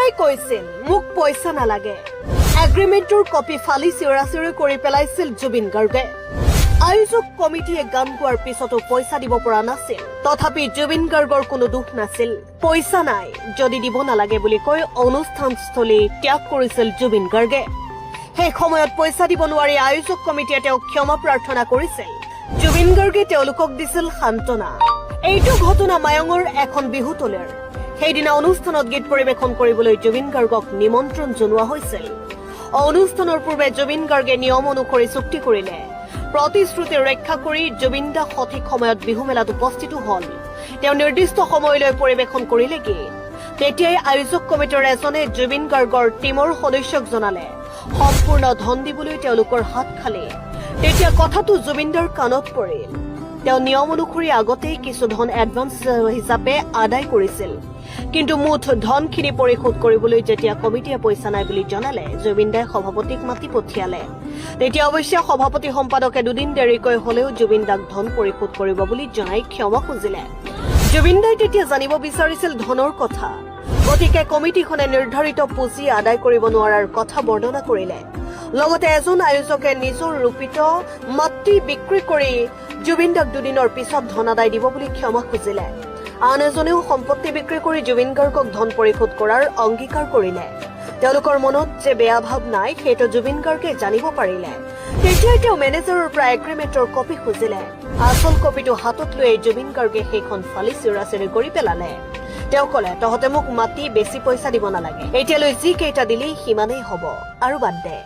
জুবিনদাই কৈছিল মোক পইচা নালাগে। এগ্ৰিমেণ্টৰ কপি ফালি চিঞৰা-চিঞৰি কৰি পেলাইছিল জুবিন গাৰ্গে। আয়োজক কমিটিয়ে গান গোৱাৰ পিছতো পইচা দিব পৰা নাছিল। তথাপি জুবিন গাৰ্গৰ কোনো দুখ নাছিল। পইচা নাই যদি দিব নালাগে বুলি কৈ অনুষ্ঠানস্থলী ত্যাগ কৰিছিল জুবিন গাৰ্গে। সেই সময়ত পইচা দিব নোৱাৰি আয়োজক কমিটিয়ে তেওঁক ক্ষমা প্ৰাৰ্থনা কৰিছিল। জুবিন গাৰ্গে তেওঁলোকক দিছিল সান্তনা। এইটো ঘটনা মায়ঙৰ এখন বিহুতলীৰ। সেইদিনা অনুষ্ঠানত গীত পৰিৱেশন কৰিবলৈ জুবিন গাৰ্গক নিমন্ত্ৰণ জনোৱা হৈছিল। অনুষ্ঠানৰ পূৰ্বে জুবিন গাৰ্গে নিয়ম অনুসৰি চুক্তি কৰিলে। প্ৰতিশ্ৰুতি ৰক্ষা কৰি জুবিন দা সঠিক সময়ত বিহু মেলাত উপস্থিত হল। তেওঁ নিৰ্দিষ্ট সময়লৈ পৰিৱেশন কৰিলে গীত। তেতিয়াই আয়োজক কমিটিৰ এজনে জুবিন গাৰ্গৰ টীমৰ সদস্যক জনালে সম্পূৰ্ণ ধন দিবলৈ তেওঁলোকৰ হাত খালে। তেতিয়া কথাটো জুবিনদাৰ কাণত পৰিল। তেওঁ নিয়ম অনুসৰি আগতেই কিছু ধন এডভান্স হিচাপে আদায় কৰিছিল। কিন্তু মুঠ ধনখিনি পৰিশোধ কৰিবলৈ যেতিয়া কমিটিয়ে পইচা নাই বুলি জনালে জুবিনদাই সভাপতিক মাতি পঠিয়ালে। তেতিয়া অৱশ্যে সভাপতি সম্পাদকে দুদিন দেৰিকৈ হলেও জুবিনদাক ধন পৰিশোধ কৰিব বুলি জনাই ক্ষমা খুজিলে। জুবিনদাই তেতিয়া জানিব বিচাৰিছিল ধনৰ কথা। গতিকে কমিটিখনে নিৰ্ধাৰিত পুঁজি আদায় কৰিব নোৱাৰাৰ কথা বৰ্ণনা কৰিলে। লগতে এজন আয়োজকে নিজৰ ৰূপিত মাটি বিক্ৰী কৰি জুবিনদাক দুদিনৰ পিছত ধন আদায় দিব বুলি ক্ষমা খুজিলে। আন এজনেও সম্পত্তি বিক্ৰী কৰি জুবিন গাৰ্গক ধন পৰিশোধ কৰাৰ অংগীকাৰ কৰিলে। তেওঁলোকৰ মনত যে বেয়া ভাৱ নাই সেইটো জুবিন গাৰ্গে জানিব পাৰিলে। তেতিয়াই তেওঁ মেনেজাৰৰ পৰা এগ্ৰিমেণ্টৰ কপি খুজিলে। আচল কপিটো হাতত লৈ জুবিন গাৰ্গে সেইখন ফালি চিঞৰা-চিঞৰি কৰি পেলালে। তেওঁ কলে তহঁতে মোক মাতি বেছি পইচা দিব নালাগে, এতিয়ালৈ যি কেইটা দিলেই সিমানেই হব আৰু বাদ দে।